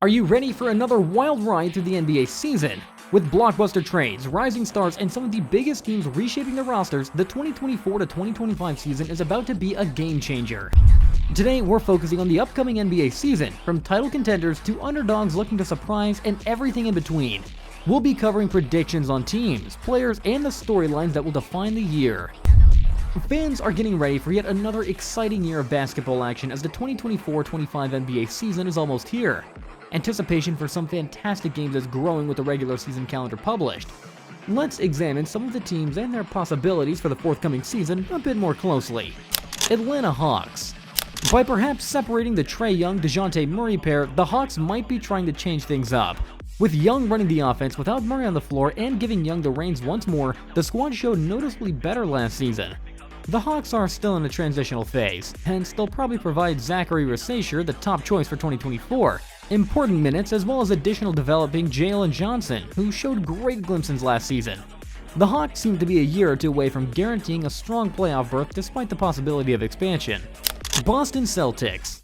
Are you ready for another wild ride through the NBA season? With blockbuster trades, rising stars, and some of the biggest teams reshaping their rosters, the 2024 to 2025 season is about to be a game changer. Today, we're focusing on the upcoming NBA season, from title contenders to underdogs looking to surprise and everything in between. We'll be covering predictions on teams, players, and the storylines that will define the year. Fans are getting ready for yet another exciting year of basketball action as the 2024-25 NBA season is almost here. Anticipation for some fantastic games is growing with the regular season calendar published. Let's examine some of the teams and their possibilities for the forthcoming season a bit more closely. Atlanta Hawks. By perhaps separating the Trae Young-DeJounte Murray pair, the Hawks might be trying to change things up. With Young running the offense without Murray on the floor and giving Young the reins once more, the squad showed noticeably better last season. The Hawks are still in a transitional phase, hence they'll probably provide Zachary Rashacer the top choice for 2024. Important minutes as well as additional developing Jalen Johnson, who showed great glimpses last season. The Hawks seem to be a year or two away from guaranteeing a strong playoff berth despite the possibility of expansion. Boston Celtics.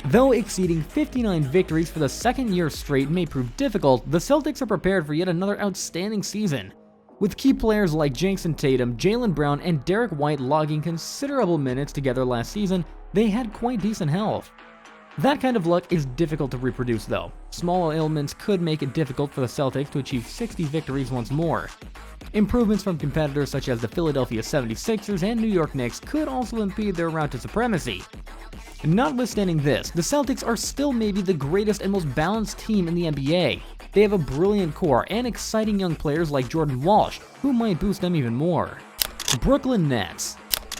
Though exceeding 59 victories for the second year straight may prove difficult, the Celtics are prepared for yet another outstanding season. With key players like Jason Tatum, Jaylen Brown, and Derek White logging considerable minutes together last season, they had quite decent health. That kind of luck is difficult to reproduce though. Small ailments could make it difficult for the Celtics to achieve 60 victories once more. Improvements from competitors such as the Philadelphia 76ers and New York Knicks could also impede their route to supremacy. Notwithstanding this, the Celtics are still maybe the greatest and most balanced team in the NBA. They have a brilliant core and exciting young players like Jordan Walsh, who might boost them even more. Brooklyn Nets.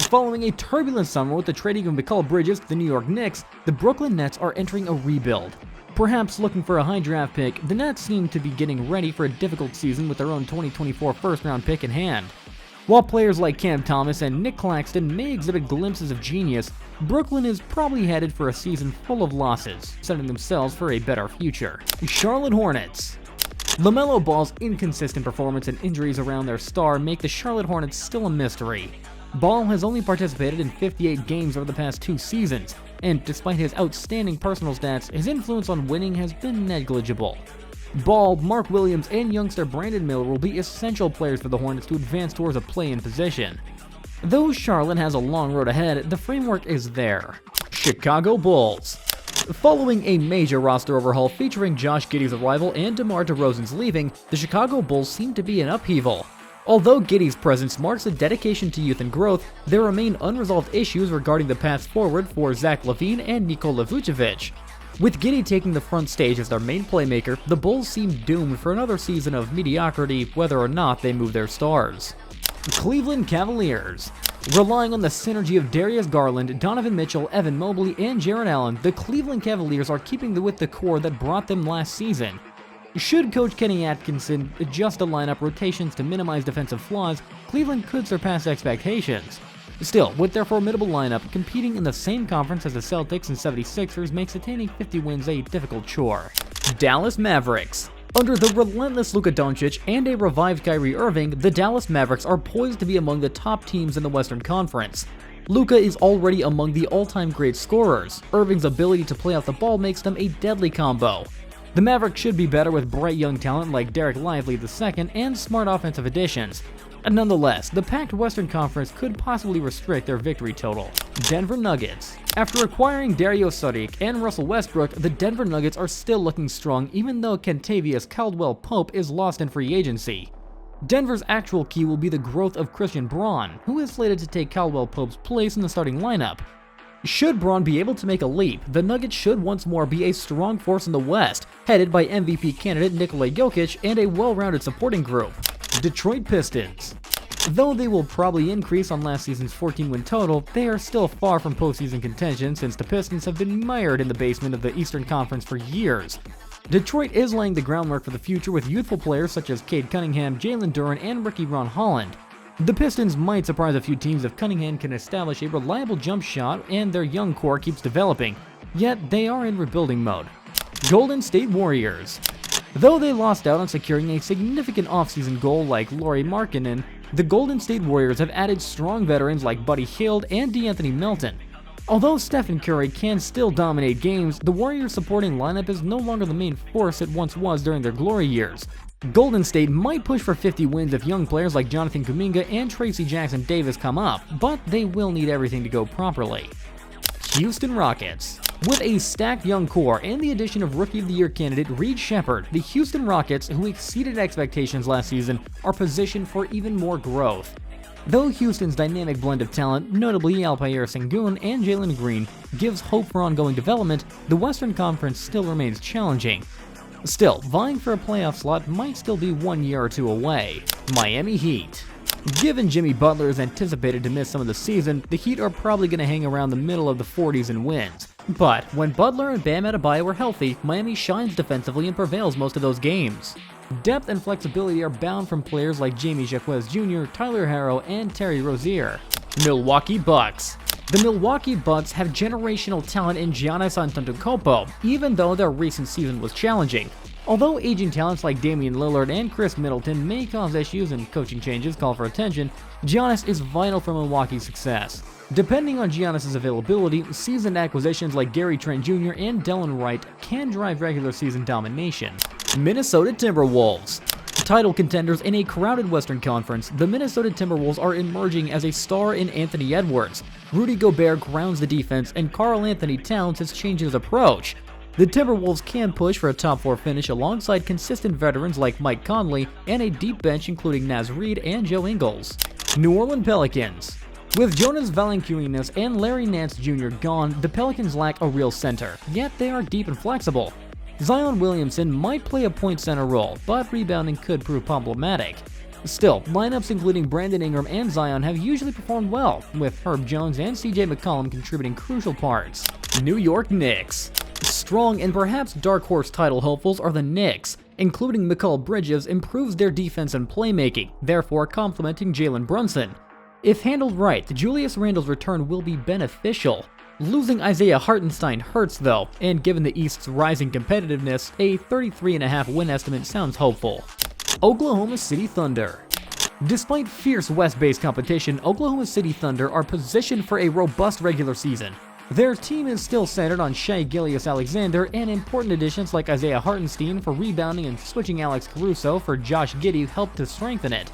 Following a turbulent summer with the trading of Mikal Bridges to the New York Knicks, the Brooklyn Nets are entering a rebuild. Perhaps looking for a high draft pick, the Nets seem to be getting ready for a difficult season with their own 2024 first-round pick in hand. While players like Cam Thomas and Nick Claxton may exhibit glimpses of genius, Brooklyn is probably headed for a season full of losses, setting themselves for a better future. Charlotte Hornets. LaMelo Ball's inconsistent performance and injuries around their star make the Charlotte Hornets still a mystery. Ball has only participated in 58 games over the past 2 seasons, and despite his outstanding personal stats, his influence on winning has been negligible. Ball, Mark Williams, and youngster Brandon Miller will be essential players for the Hornets to advance towards a play-in position. Though Charlotte has a long road ahead, the framework is there. Chicago Bulls. Following a major roster overhaul featuring Josh Giddey's arrival and DeMar DeRozan's leaving, the Chicago Bulls seem to be in upheaval. Although Giddey's presence marks a dedication to youth and growth, there remain unresolved issues regarding the path forward for Zach LaVine and Nikola Vucevic. With Giddey taking the front stage as their main playmaker, the Bulls seem doomed for another season of mediocrity whether or not they move their stars. Cleveland Cavaliers. Relying on the synergy of Darius Garland, Donovan Mitchell, Evan Mobley, and Jarrett Allen, the Cleveland Cavaliers are keeping with the core that brought them last season. Should coach Kenny Atkinson adjust the lineup rotations to minimize defensive flaws, Cleveland could surpass expectations. Still, with their formidable lineup, competing in the same conference as the Celtics and 76ers makes attaining 50 wins a difficult chore. Dallas Mavericks. Under the relentless Luka Doncic and a revived Kyrie Irving, the Dallas Mavericks are poised to be among the top teams in the Western Conference. Luka is already among the all-time great scorers. Irving's ability to play off the ball makes them a deadly combo. The Mavericks should be better with bright young talent like Derek Lively II and smart offensive additions. Nonetheless, the packed Western Conference could possibly restrict their victory total. Denver Nuggets. After acquiring Dario Saric and Russell Westbrook, the Denver Nuggets are still looking strong even though Kentavious Caldwell-Pope is lost in free agency. Denver's actual key will be the growth of Christian Braun, who is slated to take Caldwell-Pope's place in the starting lineup. Should Braun be able to make a leap, the Nuggets should once more be a strong force in the West, headed by MVP candidate Nikola Jokic and a well-rounded supporting group. Detroit Pistons. Though they will probably increase on last season's 14-win total, they are still far from postseason contention since the Pistons have been mired in the basement of the Eastern Conference for years. Detroit is laying the groundwork for the future with youthful players such as Cade Cunningham, Jalen Duran, and Ricky Ron Holland. The Pistons might surprise a few teams if Cunningham can establish a reliable jump shot and their young core keeps developing, yet they are in rebuilding mode. Golden State Warriors. Though they lost out on securing a significant offseason goal like Lauri Markkanen, the Golden State Warriors have added strong veterans like Buddy Hield and DeAnthony Melton. Although Stephen Curry can still dominate games, the Warriors' supporting lineup is no longer the main force it once was during their glory years. Golden State might push for 50 wins if young players like Jonathan Kuminga and Tracy Jackson Davis come up, but they will need everything to go properly. Houston Rockets. With a stacked young core and the addition of Rookie of the Year candidate Reed Shepherd, the Houston Rockets, who exceeded expectations last season, are positioned for even more growth. Though Houston's dynamic blend of talent, notably Alpayer Sengun and Jalen Green, gives hope for ongoing development, the Western Conference still remains challenging. Still, vying for a playoff slot might still be 1 year or two away. Miami Heat. Given Jimmy Butler is anticipated to miss some of the season, the Heat are probably going to hang around the middle of the 40s in wins. But when Butler and Bam Adebayo are healthy, Miami shines defensively and prevails most of those games. Depth and flexibility are bound from players like Jamie Jaquez Jr., Tyler Herro, and Terry Rozier. Milwaukee Bucks. The Milwaukee Bucks have generational talent in Giannis Antetokounmpo, even though their recent season was challenging. Although aging talents like Damian Lillard and Chris Middleton may cause issues and coaching changes call for attention, Giannis is vital for Milwaukee's success. Depending on Giannis' availability, seasoned acquisitions like Gary Trent Jr. and Delon Wright can drive regular season domination. Minnesota Timberwolves. Title contenders in a crowded Western Conference, the Minnesota Timberwolves are emerging as a star in Anthony Edwards. Rudy Gobert grounds the defense, and Karl Anthony Towns has changed his approach. The Timberwolves can push for a top 4 finish alongside consistent veterans like Mike Conley and a deep bench including Naz Reid and Joe Ingles. New Orleans Pelicans. With Jonas Valanciunas and Larry Nance Jr. gone, the Pelicans lack a real center, yet they are deep and flexible. Zion Williamson might play a point center role, but rebounding could prove problematic. Still, lineups including Brandon Ingram and Zion have usually performed well, with Herb Jones and CJ McCollum contributing crucial parts. New York Knicks. Strong and perhaps dark horse title hopefuls are the Knicks. Including Mikal Bridges improves their defense and playmaking, therefore complementing Jalen Brunson. If handled right, Julius Randle's return will be beneficial. Losing Isaiah Hartenstein hurts though, and given the East's rising competitiveness, a 33.5 win estimate sounds hopeful. Oklahoma City Thunder. Despite fierce West-based competition, Oklahoma City Thunder are positioned for a robust regular season. Their team is still centered on Shai Gilgeous-Alexander and important additions like Isaiah Hartenstein for rebounding and switching Alex Caruso for Josh Giddey helped to strengthen it.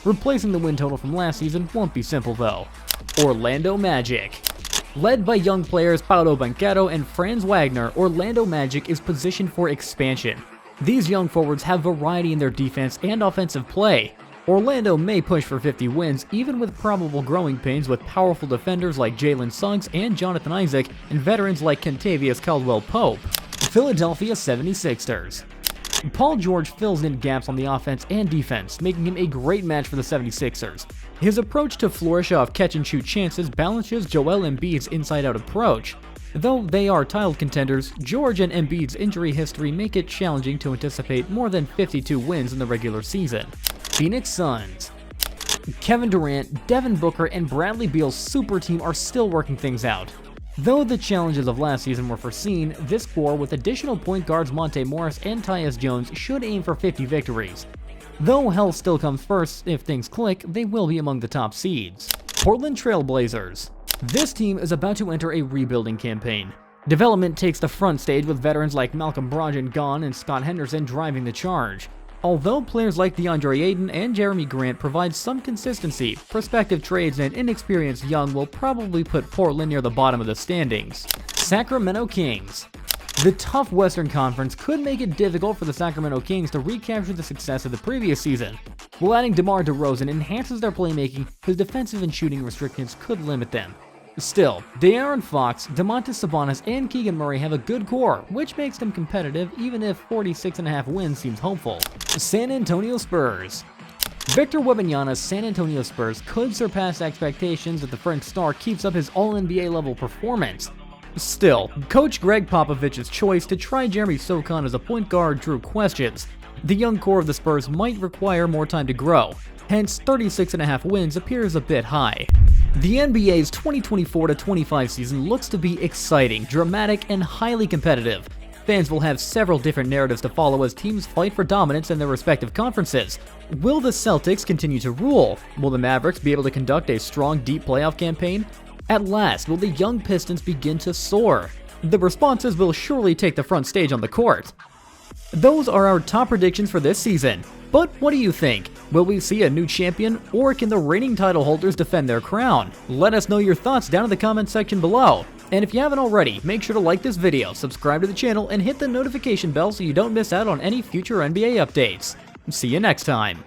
Replacing the win total from last season won't be simple though. Orlando Magic. Led by young players Paolo Banchero and Franz Wagner, Orlando Magic is positioned for expansion. These young forwards have variety in their defense and offensive play. Orlando may push for 50 wins, even with probable growing pains with powerful defenders like Jalen Suggs and Jonathan Isaac, and veterans like Kentavious Caldwell-Pope. Philadelphia 76ers. Paul George fills in gaps on the offense and defense, making him a great match for the 76ers. His approach to flourish off catch-and-shoot chances balances Joel Embiid's inside-out approach. Though they are title contenders, George and Embiid's injury history make it challenging to anticipate more than 52 wins in the regular season. Phoenix Suns. Kevin Durant, Devin Booker, and Bradley Beal's super team are still working things out. Though the challenges of last season were foreseen, this core with additional point guards Monte Morris and Tyus Jones should aim for 50 victories. Though health still comes first, if things click, they will be among the top seeds. Portland Trail Blazers. This team is about to enter a rebuilding campaign. Development takes the front stage with veterans like Malcolm Brogdon gone and Scott Henderson driving the charge. Although players like DeAndre Ayton and Jeremy Grant provide some consistency, prospective trades and inexperienced young will probably put Portland near the bottom of the standings. Sacramento Kings. The tough Western Conference could make it difficult for the Sacramento Kings to recapture the success of the previous season. While adding DeMar DeRozan enhances their playmaking, his defensive and shooting restrictions could limit them. Still, De'Aaron Fox, Domantas Sabonis, and Keegan Murray have a good core, which makes them competitive even if 46.5 wins seems hopeful. San Antonio Spurs. Victor Wembanyama's San Antonio Spurs could surpass expectations if the French star keeps up his All-NBA level performance. Still, Coach Greg Popovich's choice to try Jeremy Sochan as a point guard drew questions. The young core of the Spurs might require more time to grow, hence 36.5 wins appears a bit high. The NBA's 2024-25 season looks to be exciting, dramatic, and highly competitive. Fans will have several different narratives to follow as teams fight for dominance in their respective conferences. Will the Celtics continue to rule? Will the Mavericks be able to conduct a strong, deep playoff campaign? At last, will the young Pistons begin to soar? The responses will surely take the front stage on the court. Those are our top predictions for this season. But what do you think? Will we see a new champion, or can the reigning title holders defend their crown? Let us know your thoughts down in the comment section below. And if you haven't already, make sure to like this video, subscribe to the channel, and hit the notification bell so you don't miss out on any future NBA updates. See you next time.